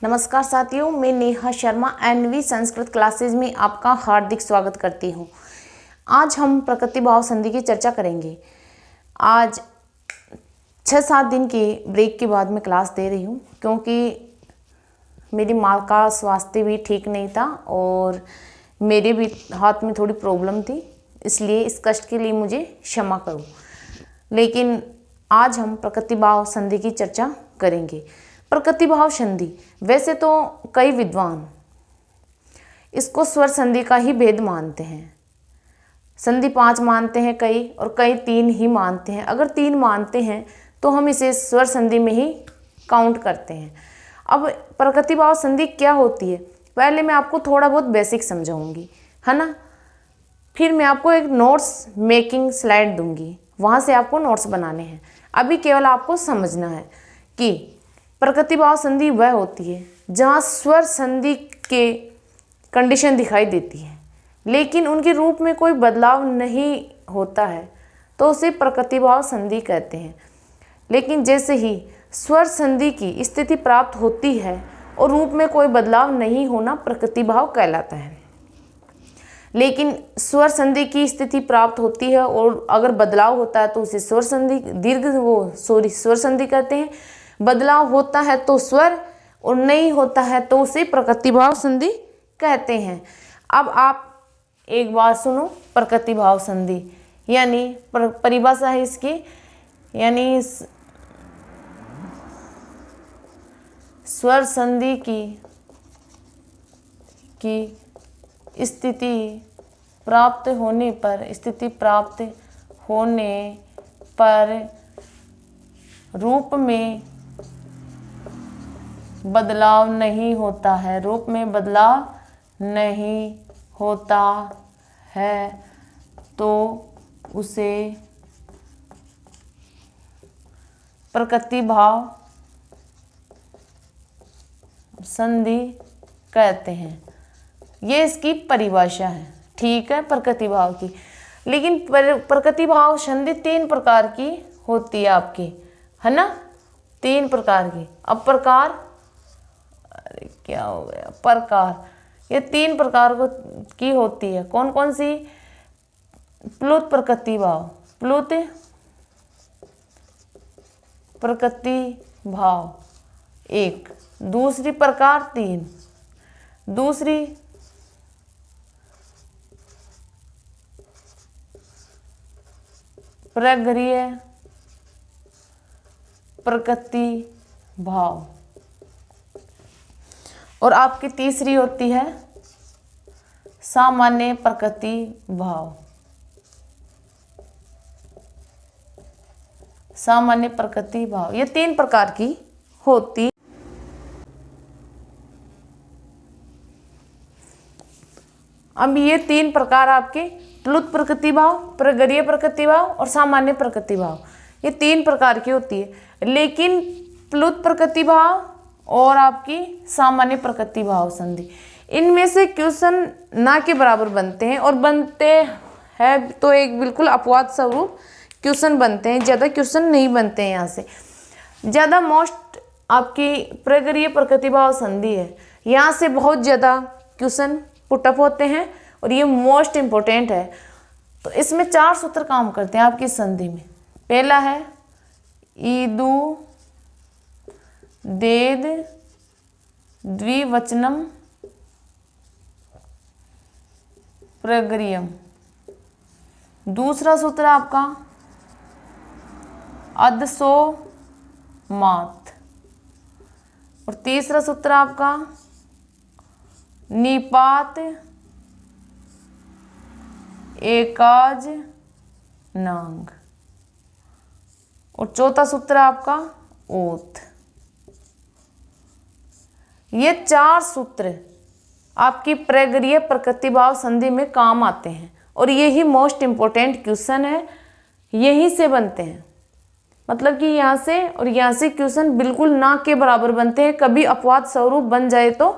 नमस्कार साथियों, मैं नेहा शर्मा एनवी संस्कृत क्लासेज में आपका हार्दिक स्वागत करती हूँ। आज हम प्रकृति भाव संधि की चर्चा करेंगे। आज 6-7 दिन के ब्रेक के बाद मैं क्लास दे रही हूँ क्योंकि मेरी माँ का स्वास्थ्य भी ठीक नहीं था और मेरे भी हाथ में थोड़ी प्रॉब्लम थी, इसलिए इस कष्ट के लिए मुझे क्षमा करो। लेकिन आज हम प्रकृति भाव संधि की चर्चा करेंगे। प्रकृति भाव संधि, वैसे तो कई विद्वान इसको स्वर संधि का ही भेद मानते हैं। संधि 5 मानते हैं कई, और कई 3 ही मानते हैं। अगर 3 मानते हैं तो हम इसे स्वर संधि में ही काउंट करते हैं। अब प्रकृति भाव संधि क्या होती है, पहले मैं आपको थोड़ा बहुत बेसिक समझाऊंगी, है ना। फिर मैं आपको एक नोट्स मेकिंग स्लाइड दूंगी, वहाँ से आपको नोट्स बनाने हैं। अभी केवल आपको समझना है कि प्रकृति भाव संधि वह होती है जहाँ स्वर संधि के कंडीशन दिखाई देती है लेकिन उनके रूप में कोई बदलाव नहीं होता है, तो उसे प्रकृति भाव संधि कहते हैं। लेकिन जैसे ही स्वर संधि की स्थिति प्राप्त होती है और रूप में कोई बदलाव नहीं होना प्रकृति भाव कहलाता है। लेकिन स्वर संधि की स्थिति प्राप्त होती है और अगर बदलाव होता है तो उसे स्वर संधि स्वर संधि कहते हैं। बदलाव होता है तो स्वर, और नहीं होता है तो उसे प्रकृति भाव संधि कहते हैं। अब आप एक बात सुनो, प्रकृति भाव संधि यानी परिभाषा है इसकी, यानी स्वर संधि की स्थिति प्राप्त होने पर रूप में बदलाव नहीं होता है, तो उसे प्रकृति भाव संधि कहते हैं। ये इसकी परिभाषा है, ठीक है, प्रकृति भाव की। लेकिन प्रकृति भाव संधि 3 प्रकार की होती है आपकी, है ना, 3 प्रकार की। अब प्रकार, अरे क्या हो गया, प्रकार, ये 3 प्रकार की होती है। कौन कौन सी? प्लुत प्रकृति भाव, प्लुत प्रकृति भाव 1, दूसरी प्रकार 3, दूसरी प्रगरीय प्रकृति भाव, और आपकी तीसरी होती है सामान्य प्रकृति भाव। सामान्य प्रकृति भाव ये 3 प्रकार की होती। अब ये 3 प्रकार आपके प्लुत प्रकृति भाव, प्रगरीय प्रकृति भाव और सामान्य प्रकृति भाव, ये 3 प्रकार की होती है। लेकिन प्लुत प्रकृति भाव और आपकी सामान्य प्रकृति भाव संधि, इनमें से क्वेश्चन ना के बराबर बनते हैं, और बनते हैं तो एक बिल्कुल अपवाद स्वरूप क्वेश्चन बनते हैं, ज़्यादा क्वेश्चन नहीं बनते हैं। यहाँ से ज़्यादा मोस्ट आपकी प्रगरीय प्रकृति भाव संधि है, यहाँ से बहुत ज़्यादा क्वेश्चन पुटअप होते हैं और ये मोस्ट इम्पोर्टेंट है। तो इसमें 4 सूत्र काम करते हैं आपकी संधि में। पहला है ईदु देद द्विवचनम प्रगरीयम। दूसरा सूत्र आपका अदसो मात, और तीसरा सूत्र आपका निपात एकाज नांग, और चौथा सूत्र आपका ओत। ये 4 सूत्र आपकी प्रगरीय प्रकृति भाव संधि में काम आते हैं, और यही मोस्ट इम्पोर्टेंट क्वेश्चन है, यहीं से बनते हैं। मतलब कि यहाँ से और यहाँ से क्वेश्चन बिल्कुल ना के बराबर बनते हैं। कभी अपवाद स्वरूप बन जाए तो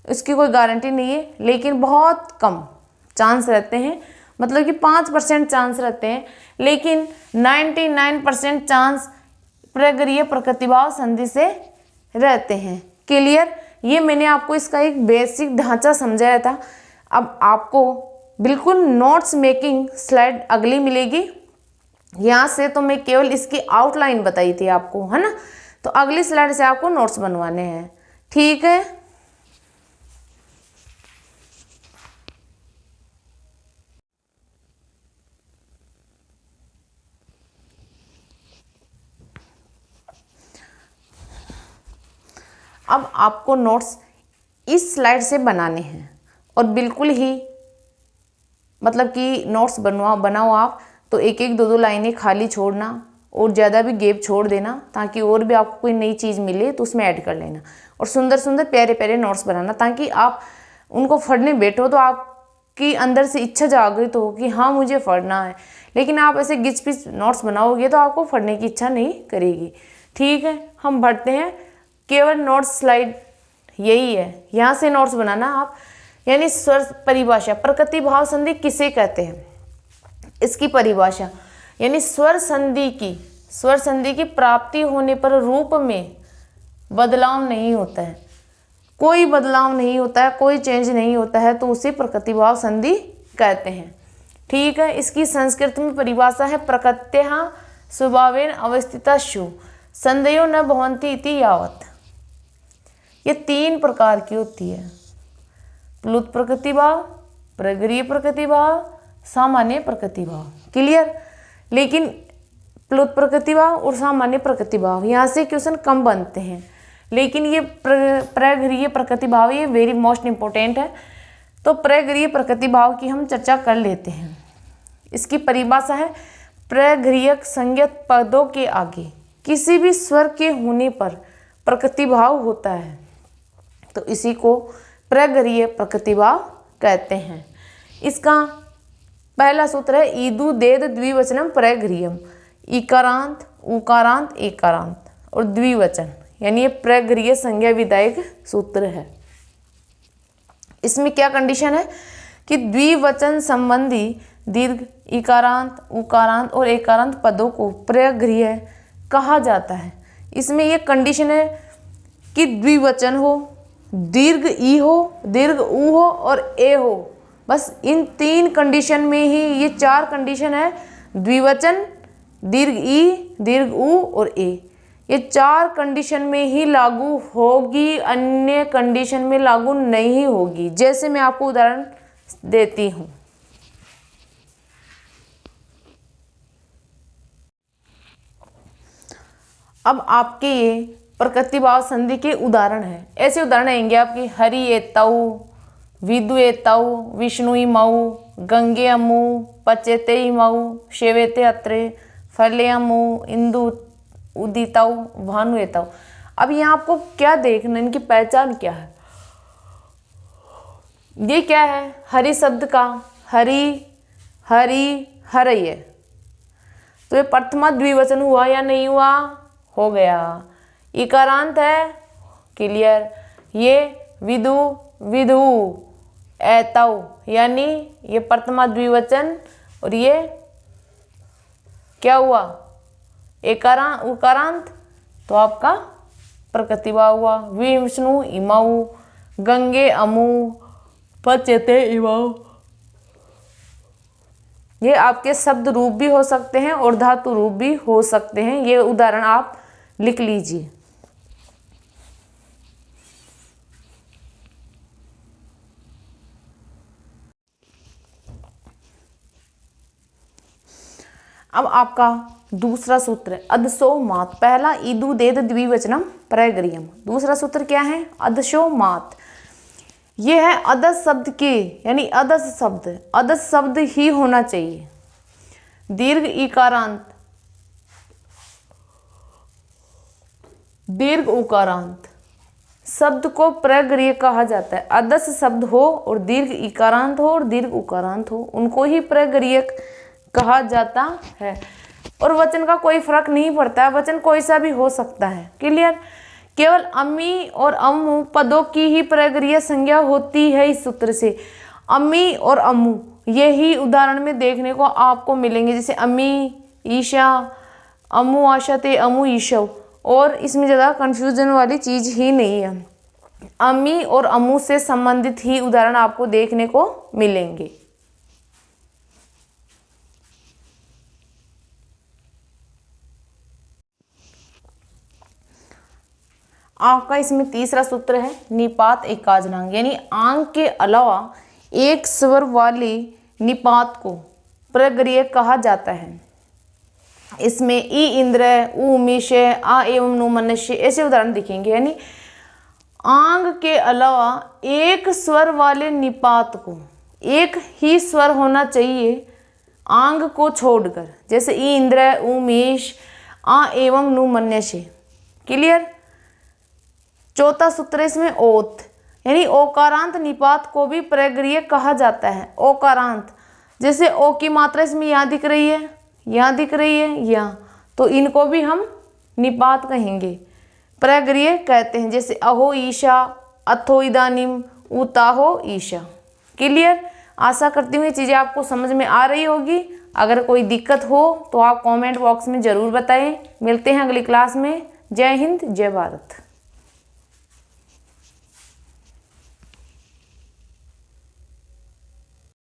इसकी कोई गारंटी नहीं है, लेकिन बहुत कम चांस रहते हैं। मतलब कि 5% चांस रहते हैं, लेकिन 99% चांस प्रगरीय प्रकृति भाव संधि से रहते हैं। क्लियर? ये मैंने आपको इसका एक बेसिक ढांचा समझाया था। अब आपको बिल्कुल नोट्स मेकिंग स्लाइड अगली मिलेगी। यहाँ से तो मैं केवल इसकी आउटलाइन बताई थी आपको, है ना। तो अगली स्लाइड से आपको नोट्स बनवाने हैं, ठीक है। अब आपको नोट्स इस स्लाइड से बनाने हैं और बिल्कुल ही मतलब कि नोट्स बनाओ आप तो एक एक दो दो लाइनें खाली छोड़ना और ज़्यादा भी गैप छोड़ देना, ताकि और भी आपको कोई नई चीज़ मिले तो उसमें ऐड कर लेना। और सुंदर सुंदर प्यारे प्यारे नोट्स बनाना, ताकि आप उनको पढ़ने बैठो तो आपकी अंदर से इच्छा जागृत हो कि हाँ मुझे पढ़ना है। लेकिन आप ऐसे गिच पिच नोट्स बनाओगे तो आपको पढ़ने की इच्छा नहीं करेगी, ठीक है। हम बढ़ते हैं, केवल नोट्स स्लाइड यही है, यहाँ से नोट्स बनाना आप। यानी स्वर परिभाषा, प्रकृति भाव संधि किसे कहते हैं, इसकी परिभाषा यानी स्वर संधि की प्राप्ति होने पर रूप में बदलाव नहीं होता है, कोई बदलाव नहीं होता है, कोई चेंज नहीं होता है, तो उसे प्रकृति भाव संधि कहते हैं, ठीक है। इसकी संस्कृत में परिभाषा है प्रकृत्यः स्वभावेन अवस्थितासु संधयो न भवन्ति इति यावत्। ये 3 प्रकार की होती है, प्लुत प्रकृति भाव, प्रगरीय प्रकृति भाव, सामान्य प्रकृति भाव, क्लियर। लेकिन प्लुत प्रकृति भाव और सामान्य प्रकृति भाव यहाँ से क्वेश्चन कम बनते हैं, लेकिन ये प्रगरीय प्रकृति भाव ये वेरी मोस्ट इम्पोर्टेंट है। तो प्रगरीय प्रकृति भाव की हम चर्चा कर लेते हैं। इसकी परिभाषा है प्रगरीयक संज्ञक पदों के आगे किसी भी स्वर के होने पर प्रकृति भाव होता है, तो इसी को प्रगरीय प्रकृति भाव कहते हैं। इसका पहला सूत्र है ईदु देद द्विवचनम प्रगरीयम, इकारांत उकारांत एकारांत और द्विवचन, यानी ये प्रगरीय संज्ञा विधायक सूत्र है। इसमें क्या कंडीशन है कि द्विवचन संबंधी दीर्घ इकारांत उकारांत और एकारांत पदों को प्रगरीय कहा जाता है। इसमें ये कंडीशन है कि द्विवचन हो, दीर्घ ई हो, दीर्घ ऊ हो और ए हो। बस इन 3 कंडीशन में ही, ये 4 कंडीशन है, द्विवचन, दीर्घ ई, दीर्घ ऊ और ए, ये 4 कंडीशन में ही लागू होगी, अन्य कंडीशन में लागू नहीं होगी। जैसे मैं आपको उदाहरण देती हूँ। अब आपके ये प्रकृति भाव संधि के उदाहरण है। ऐसे उदाहरण आएंगे आपकी हरि एताऊ, विदु एताऊ, विष्णु मऊ, गंगे अमु, पचेते मऊ, शेवेते अत्रे, फले अमु, इंदु उदिताऊ, भानु एताऊ। अब यहाँ आपको क्या देखना, इनकी पहचान क्या है। ये क्या है, हरि शब्द का हरि हरि हरय, तो ये प्रथमा द्विवचन हुआ या नहीं हुआ, हो गया। इकारांत है, क्लियर। ये विदु विदु एताऊ, यानी ये प्रथमा द्विवचन, और ये क्या हुआ, उकारांत, तो आपका प्रकृति भाव हुआ। विष्णु इमाऊ, गंगे अमु, पचेते इमाऊ। ये आपके शब्द रूप भी हो सकते हैं और धातु रूप भी हो सकते हैं। ये उदाहरण आप लिख लीजिए। अब आपका दूसरा सूत्र है अदसो मात। पहला ईदु देद द्विवचनम प्रगरीयम। दूसरा सूत्र क्या है, अदसो मात। ये है अदस शब्द के, यानी अदस शब्द ही होना चाहिए। दीर्घ इकारांत, दीर्घ उकारांत शब्द को प्रगरीय कहा जाता है। अदस शब्द हो और दीर्घ इकारांत हो और दीर्घ उकारांत हो, उनको ही प्रगरीय कहा जाता है। और वचन का कोई फर्क नहीं पड़ता है, वचन कोई सा भी हो सकता है, क्लियर। केवल अम्मी और अम्मू पदों की ही प्रगरीय संज्ञा होती है इस सूत्र से। अम्मी और अम्मू यही उदाहरण में देखने को आपको मिलेंगे, जैसे अम्मी ईशा, अम्मू आशा ते, अम्मू ईशव, और इसमें ज़्यादा कन्फ्यूजन वाली चीज़ ही नहीं है। अम्मी और अम्मू से संबंधित ही उदाहरण आपको देखने को मिलेंगे। आपका इसमें तीसरा सूत्र है निपात एकाजनांग, यानी आंग के अलावा एक स्वर वाली निपात को प्रगृह्य कहा जाता है। इसमें ई इंद्र, उ उमेशय, आ एवं नु मनुष्य ऐसे उदाहरण दिखेंगे। यानी आंग के अलावा एक स्वर वाले निपात को, एक ही स्वर होना चाहिए आंग को छोड़कर, जैसे ई इंद्र, उमेश, आ एवं नु मनुष्य। क्लियर। चौथा सूत्र इसमें ओत, यानी ओकारांत निपात को भी प्रगृह्य कहा जाता है। ओकारांत, जैसे ओ की मात्रा इसमें यहाँ दिख रही है, यहाँ दिख रही है, यहाँ, तो इनको भी हम निपात कहेंगे, प्रगृह्य कहते हैं। जैसे अहो ईशा, अथो इदानीम, उताहो ईशा। क्लियर। आशा करती हूँ ये चीज़ें आपको समझ में आ रही होगी। अगर कोई दिक्कत हो तो आप कमेंट बॉक्स में ज़रूर बताएं। मिलते हैं अगली क्लास में। जय हिंद, जय भारत।